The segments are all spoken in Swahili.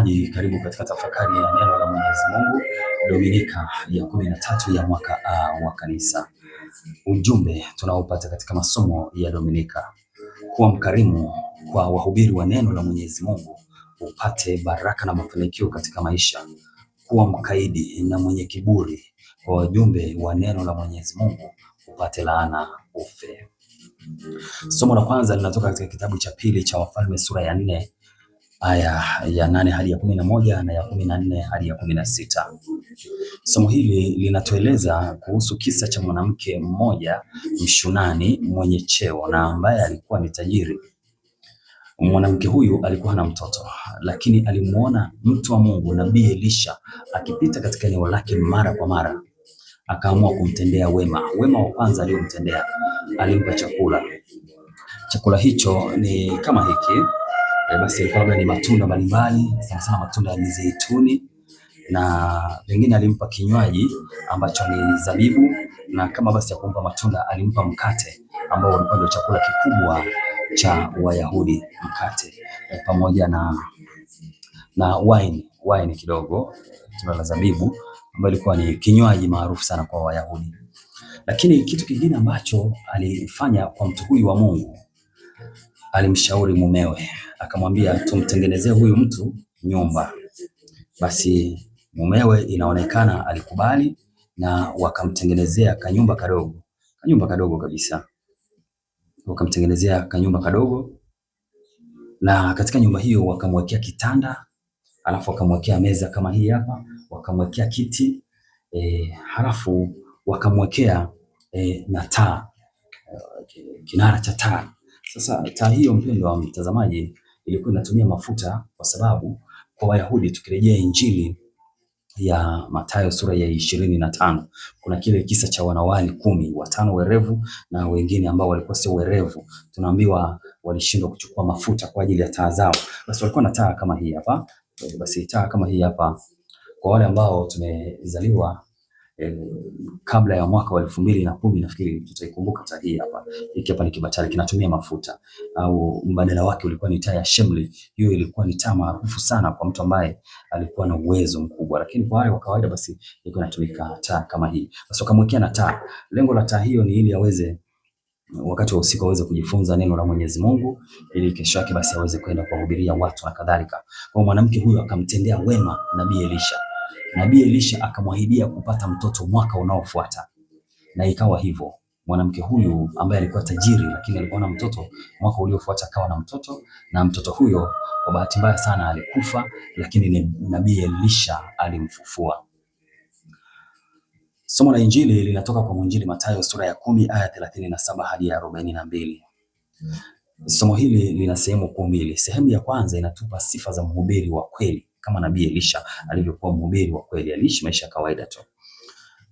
Karibu katika tafakari ya neno la Mwenyezi Mungu, Dominika ya 13 ya mwaka A wa Kanisa. Ujumbe tunaopata katika masomo ya Dominika: kuwa mkarimu kwa wahubiri wa neno la Mwenyezi Mungu upate baraka na mafanikio katika maisha. Kuwa mkaidi na mwenye kiburi kwa wajumbe wa neno la Mwenyezi Mungu upate laana ufe. Somo la kwanza linatoka katika kitabu cha pili cha Wafalme sura ya 4 aya ya 8 hadi ya 11 na ya 14 hadi ya 16. Somo hili linatueleza kuhusu kisa cha mwanamke mmoja Mshunami mwenye cheo na ambaye alikuwa ni tajiri. Mwanamke huyu alikuwa na mtoto, lakini alimuona mtu wa Mungu Nabii Elisha akipita katika eneo lake mara kwa mara. Akaamua kumtendea wema. Wema wa kwanza aliyomtendea, alimpa chakula. Chakula hicho ni kama hiki. Basi ilikuwa ni matunda mbalimbali, sana sana matunda ya mizeituni, na pengine alimpa kinywaji ambacho ni zabibu, na kama basi ya kumpa matunda alimpa mkate ambao ulikuwa ndio chakula kikubwa cha Wayahudi, mkate pamoja na wine kidogo, tunda la zabibu ambayo ilikuwa ni kinywaji maarufu sana kwa Wayahudi. Lakini kitu kingine ambacho alifanya kwa mtu huyu wa Mungu, alimshauri mumewe, akamwambia tumtengenezee huyu mtu nyumba. Basi mumewe inaonekana alikubali, na wakamtengenezea kanyumba kadogo kabisa. Wakamtengenezea kanyumba kadogo, na katika nyumba hiyo wakamwekea kitanda, alafu wakamwekea meza kama hii hapa, wakamwekea kiti, halafu wakamwekea na taa, kinara cha taa. Sasa taa hiyo, mpendwa wa mtazamaji, ilikuwa inatumia mafuta, kwa sababu kwa Wayahudi, tukirejea Injili ya Mathayo sura ya 25, kuna kile kisa cha wanawali 10, 5 werevu na wengine ambao walikuwa sio werevu. Tunaambiwa walishindwa kuchukua mafuta kwa ajili ya taa zao. Basi walikuwa na taa kama hii hapa. Basi taa kama hii hapa, kwa wale ambao tumezaliwa kabla ya mwaka wa 2010, nafikiri tutaikumbuka taa hii hapa. Hiki hapa ni kibatari kinatumia mafuta, au mbadala wake ulikuwa ni taa ya Shemli. Hiyo ilikuwa ni taa maarufu sana kwa mtu ambaye alikuwa na uwezo mkubwa, lakini kwa wale wa kawaida basi ilikuwa inatumika taa kama hii. Basi wakamwekea na taa. Lengo la taa hiyo ni ili aweze wakati wa usiku aweze kujifunza neno la Mwenyezi Mungu, ili kesho yake basi aweze kwenda kuwahubiria watu na kadhalika. Kwa mwanamke huyu akamtendea wema Nabii Elisha. Nabii Elisha akamwahidia kupata mtoto mwaka unaofuata, na ikawa hivyo. Mwanamke huyu ambaye alikuwa tajiri, lakini alikuwa na mtoto, mwaka uliofuata akawa na mtoto, na mtoto huyo kwa bahati mbaya sana alikufa, lakini Nabii Elisha alimfufua. Somo la Injili linatoka kwa mwinjili Mathayo sura ya 10 aya 37 hadi ya 42. Somo hili lina sehemu kuu mbili. Sehemu ya kwanza inatupa sifa za mhubiri wa kweli, kama Nabii Elisha alivyokuwa mhubiri wa kweli, aliishi maisha ya kawaida tu.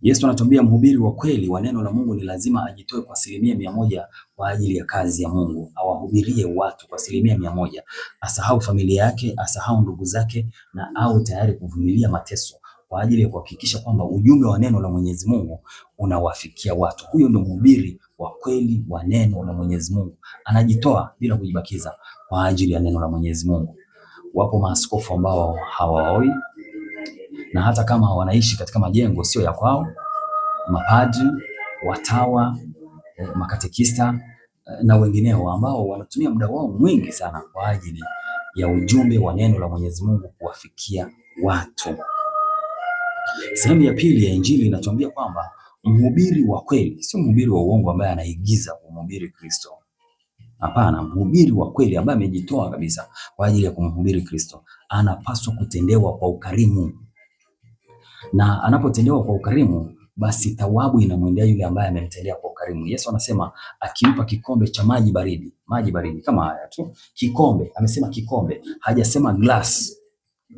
Yesu anatuambia mhubiri wa kweli wa neno la Mungu ni lazima ajitoe kwa 100% kwa ajili ya kazi ya Mungu, awahubirie watu kwa 100%, asahau familia yake, asahau ndugu zake, na au tayari kuvumilia mateso kwa ajili ya kuhakikisha kwamba ujumbe wa neno la Mwenyezi Mungu unawafikia watu. Huyo ndio mhubiri wa kweli wa neno la Mwenyezi Mungu, anajitoa bila kujibakiza kwa ajili ya neno la Mwenyezi Mungu. Wapo maaskofu ambao hawaoi, na hata kama wanaishi katika majengo sio ya kwao, mapadri, watawa, makatekista na wengineo, ambao wanatumia muda wao mwingi sana kwa ajili ya ujumbe wa neno la Mwenyezi Mungu kuwafikia watu. Sehemu ya pili ya Injili inatuambia kwamba mhubiri wa kweli sio mhubiri wa uongo ambaye anaigiza kumhubiri Kristo. Hapana, mhubiri wa kweli ambaye amejitoa kabisa kwa ajili ya kumhubiri Kristo anapaswa kutendewa kwa ukarimu, na anapotendewa kwa ukarimu, basi thawabu inamwendea yule ambaye amemtendea kwa ukarimu. Yesu anasema akimpa kikombe cha maji baridi kama haya tu, kikombe, amesema kikombe, hajasema glass.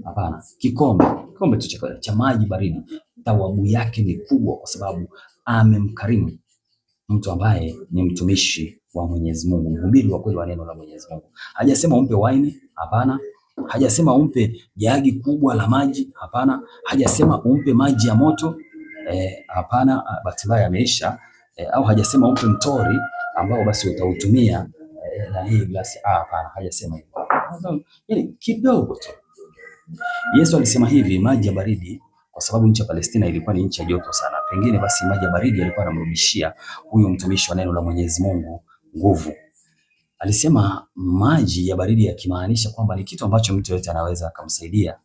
Hapana, kikombe tu cha maji baridi, thawabu yake ni kubwa, kwa sababu amemkarimu mtu ambaye ni mtumishi wa Mwenyezi Mungu, mhubiri wa kweli wa neno la Mwenyezi Mungu. Hajasema umpe wine, hapana. Hajasema umpe jagi kubwa la maji, hapana. Hajasema umpe maji ya moto, hapana, bahati mbaya yameisha. Au hajasema umpe mtori ambao basi utautumia na hii glasi, hapana, hajasema hivyo. Yaani kidogo tu Yesu alisema hivi, maji ya baridi, kwa sababu nchi ya Palestina ilikuwa ni nchi ya joto sana. Pengine basi maji ya baridi yalikuwa yanamrudishia huyu mtumishi wa neno la Mwenyezi Mungu nguvu. Alisema maji ya baridi, yakimaanisha kwamba ni kitu ambacho mtu yote anaweza akamsaidia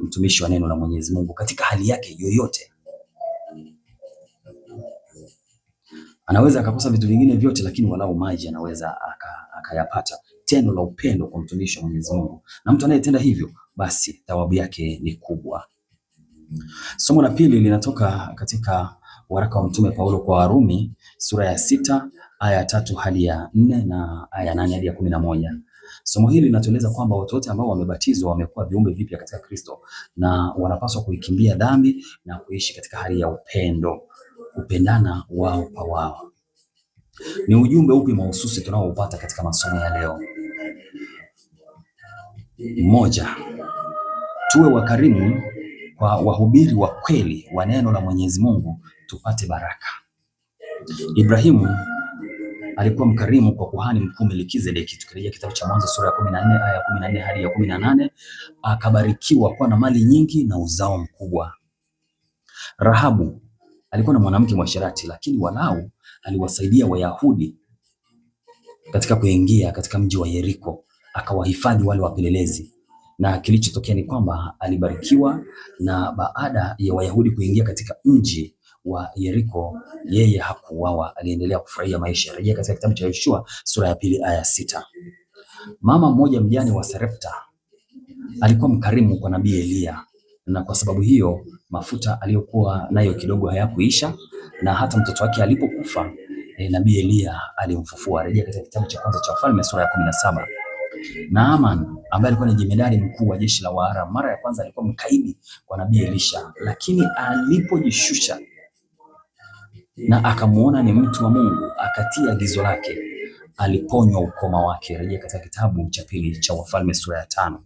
mtumishi wa neno la Mwenyezi Mungu katika hali yake yoyote. Anaweza akakosa vitu vingine vyote, lakini walau maji anaweza akayapata. Tendo la upendo kwa mtumishi wa Mwenyezi Mungu, na mtu anayetenda hivyo, basi thawabu yake ni kubwa. Somo la pili linatoka katika waraka wa Mtume Paulo kwa Warumi sura ya 6 aya ya 3 hadi ya 4 na aya ya 8 hadi ya 11. Somo hili linatueleza kwamba watu wote ambao wamebatizwa wamekuwa viumbe vipya katika Kristo na wanapaswa kuikimbia dhambi na kuishi katika hali ya upendo, kupendana wao kwa wao. Ni ujumbe upi mahususi tunaoupata katika masomo ya leo? Moja, tuwe wakarimu kwa wahubiri wa kweli wa neno la Mwenyezi Mungu tupate baraka. Ibrahimu alikuwa mkarimu kwa kuhani mkuu Melkizedeki. Tukirejea kitabu cha Mwanzo sura ya 14 aya ya 14 hadi ya 18, akabarikiwa kuwa na mali nyingi na uzao mkubwa. Rahabu alikuwa na mwanamke mwasherati, lakini walau aliwasaidia Wayahudi katika kuingia katika mji wa Yeriko, akawahifadhi wale wapelelezi, na kilichotokea ni kwamba alibarikiwa, na baada ya Wayahudi kuingia katika mji wa Yeriko, yeye hakuuawa, aliendelea kufurahia maisha. Rejea katika kitabu cha Yoshua sura ya 2 aya 6. Mama mmoja mjane wa Sarepta alikuwa mkarimu kwa nabii Eliya, na kwa sababu hiyo mafuta aliyokuwa nayo kidogo hayakuisha, na hata mtoto wake alipokufa nabii Eliya alimfufua. Rejea katika kitabu cha kwanza cha Wafalme sura ya 17. Naaman ambaye alikuwa ni jemedari mkuu wa jeshi la Waaramu, mara ya kwanza alikuwa mkaidi kwa nabii Elisha, lakini alipojishusha na akamuona ni mtu wa Mungu, akatia agizo lake, aliponywa ukoma wake. Rejea katika kitabu cha pili cha Wafalme sura ya 5.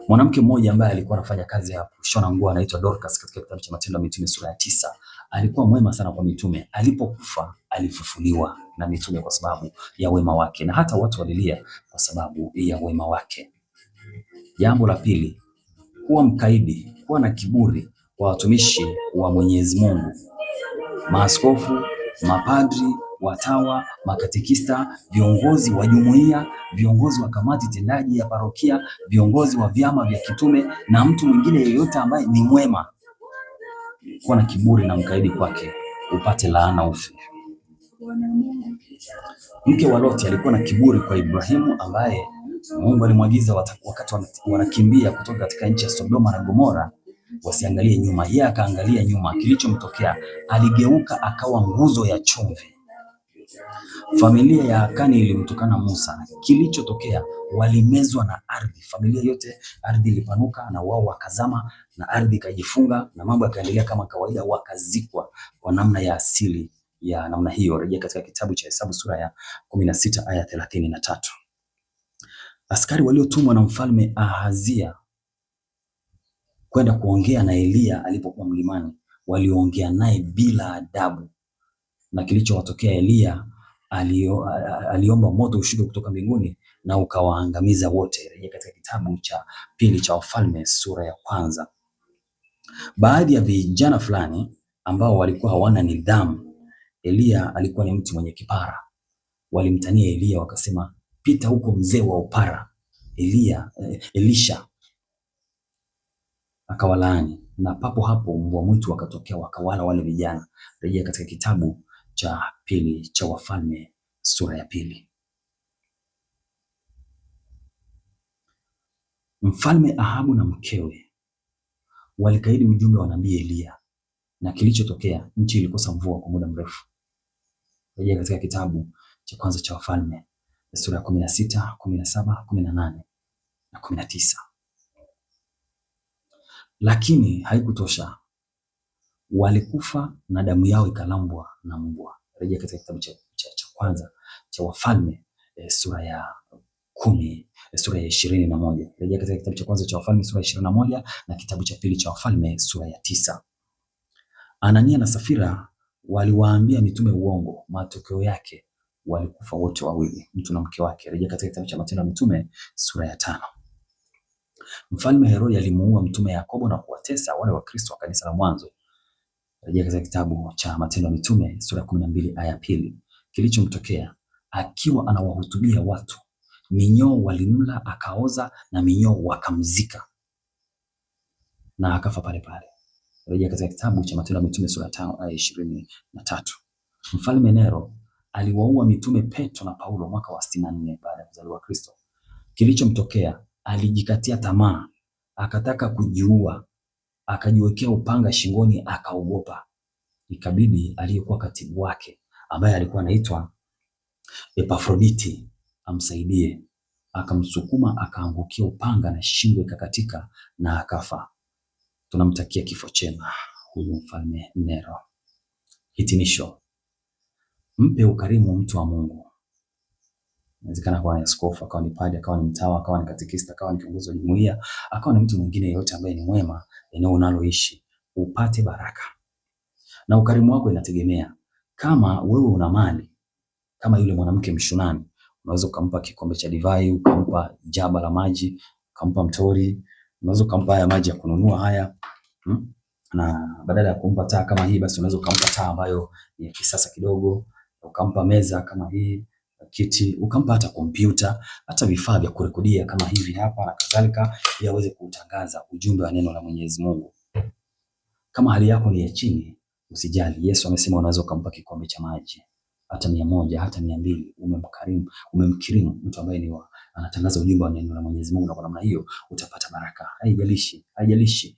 Mwanamke mmoja ambaye alikuwa anafanya kazi ya kushona nguo anaitwa Dorcas, katika kitabu cha Matendo ya Mitume sura ya 9. Alikuwa mwema sana kwa mitume. Alipokufa alifufuliwa na mitume kwa sababu ya wema wake, na hata watu walilia kwa sababu ya wema wake. Jambo la pili, kuwa mkaidi, kuwa na kiburi kwa watumishi wa Mwenyezi Mungu, maaskofu, mapadri, watawa, makatekista, viongozi wa jumuiya, viongozi wa kamati tendaji ya parokia, viongozi wa vyama vya kitume na mtu mwingine yeyote ambaye ni mwema. Kuwa na kiburi na mkaidi kwake, upate laana ufe. Mke wa Loti alikuwa na kiburi kwa Ibrahimu, ambaye Mungu alimwagiza wakati wanakimbia kutoka katika nchi ya Sodoma na Gomora wasiangalie nyuma. Yeye akaangalia nyuma, kilichomtokea aligeuka akawa nguzo ya chumvi. Familia ya Akani ilimtukana Musa, kilichotokea walimezwa na ardhi. Familia yote, ardhi ilipanuka na wao wakazama, na ardhi ikajifunga, na mambo yakaendelea kama kawaida, wakazikwa kwa namna ya asili ya namna hiyo. Rejea katika kitabu cha Hesabu sura ya 16 aya 33. Askari waliotumwa na mfalme Ahazia kwenda kuongea na Eliya alipokuwa mlimani, waliongea naye bila adabu, na kilichowatokea, Eliya aliomba moto ushuke kutoka mbinguni na ukawaangamiza wote. Rejea katika kitabu cha pili cha Wafalme sura ya 1. Baadhi ya vijana fulani ambao walikuwa hawana nidhamu, Eliya alikuwa ni mtu mwenye kipara, walimtania Eliya wakasema, pita huko mzee wa upara. Elisha akawalaani, na papo hapo mbwa mwitu wakatokea wakawala wale vijana. Rejea katika kitabu cha pili cha Wafalme sura ya 2. Mfalme Ahabu na mkewe walikaidi ujumbe wa nabii Eliya, na kilichotokea, nchi ilikosa mvua kwa muda mrefu. Rejea katika kitabu cha kwanza cha Wafalme sura ya 16, 17, 18 na 19. Lakini haikutosha, walikufa na damu yao ikalambwa na mbwa. Rejea katika kitabu cha kwanza cha Wafalme sura ya 10, sura ya 21. Rejea katika kitabu cha kwanza cha Wafalme sura ya 21 na kitabu cha pili cha Wafalme sura ya 9. Anania na Safira waliwaambia mitume uongo, matokeo yake walikufa wote wawili, mtu na mke wake. Rejea katika kitabu cha Matendo ya Mitume sura ya 5. Mfalme Herode alimuua mtume Yakobo na kuwatesa wale Wakristo wa kanisa la mwanzo. Rejea katika kitabu cha Matendo ya Mitume sura ya 12 aya 2. Kilichomtokea, akiwa anawahutubia watu, minyoo walimla akaoza na minyoo wakamzika na akafa pale pale. Rejea katika kitabu cha Matendo ya Mitume sura ya 5 aya 23. Mfalme Nero aliwaua mitume Petro na Paulo mwaka wa 64 baada ya kuzaliwa Kristo. Kilichomtokea, alijikatia tamaa, akataka kujiua, akajiwekea upanga shingoni, akaogopa. Ikabidi aliyekuwa katibu wake ambaye alikuwa anaitwa Epafroditi amsaidie, akamsukuma, akaangukia upanga na shingo ikakatika na akafa. Tunamtakia kifo chema huyu mfalme Nero. Hitimisho. Mpe ukarimu mtu wa Mungu. Inawezekana kwa askofu, akawa ni padri, akawa ni mtawa, akawa ni katekista, akawa ni kiongozi wa jumuiya, akawa ni mtu mwingine yeyote ambaye ni mwema eneo unaloishi, upate baraka. Na ukarimu wako inategemea, kama wewe una mali kama yule mwanamke Mshunami, unaweza ukampa kikombe cha divai, ukampa jaba la maji, ukampa mtori, unaweza ukampa haya maji ya kununua haya. Na badala ya kumpa taa kama hii, basi unaweza ukampa taa ambayo ni ya kisasa kidogo, ukampa meza kama hii, kiti, ukampa hata kompyuta, hata vifaa vya kurekodia kama hivi hapa na kadhalika, ili aweze kutangaza ujumbe wa neno la Mwenyezi Mungu. Kama hali yako ni ya chini, usijali. Yesu amesema unaweza ukampa kikombe cha maji, hata 100, hata 200. Umemkirimu mtu ambaye anatangaza ujumbe wa neno la Mwenyezi Mungu, na kwa namna hiyo utapata baraka. Haijalishi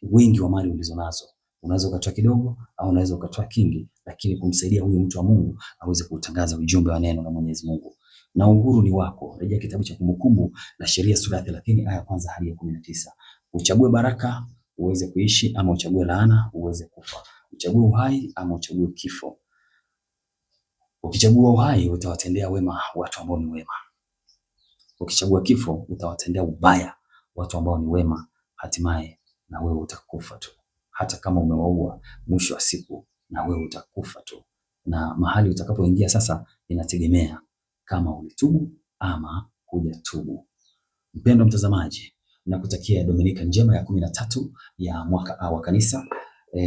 wingi wa mali ulizonazo, unaweza ukatoa kidogo au unaweza ukatoa kingi, lakini kumsaidia huyu mtu wa Mungu aweze kutangaza ujumbe wa neno la Mwenyezi Mungu. Na uhuru ni wako. Rejea kitabu cha Kumbukumbu la Sheria sura ya 30 aya kwanza hadi ya 19. Uchague baraka uweze kuishi, ama uchague laana uweze kufa. Uchague uhai ama uchague kifo. Ukichagua uhai utawatendea wema watu ambao ni wema. Ukichagua kifo utawatendea ubaya watu ambao ni wema, hatimaye na wewe utakufa tu. Hata kama umewaua, mwisho wa siku na wewe utakufa tu. Na mahali utakapoingia sasa inategemea kama ulitubu ama hujatubu. Mpendwa mtazamaji, nakutakia Dominika njema ya 13 ya mwaka A wa kanisa.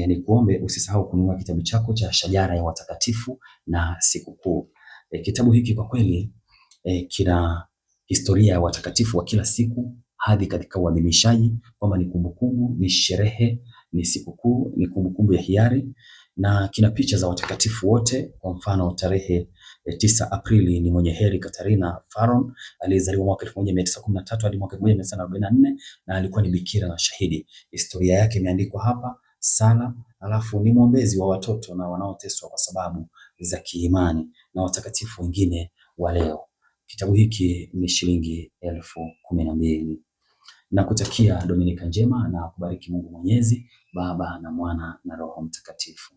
Ni kuombe usisahau kununua kitabu chako cha Shajara ya Watakatifu na Sikukuu. Kitabu hiki kwa kweli kina historia ya watakatifu wa kila siku hadi katika uadhimishaji, kwamba ni kumbukumbu, ni sherehe, ni sikukuu, ni kumbukumbu ya hiari, na kina picha za watakatifu wote. Kwa mfano tarehe 9 Aprili ni mwenye heri Katarina Faron aliyezaliwa mwaka 1913 hadi mwaka 1944 na alikuwa ni bikira na shahidi. Historia yake imeandikwa hapa sana. Alafu ni mwombezi wa watoto na wanaoteswa kwa sababu za kiimani na watakatifu wengine wa leo. Kitabu hiki ni shilingi 12,000. Nakutakia Dominika njema na kubariki Mungu Mwenyezi, Baba na Mwana na Roho Mtakatifu.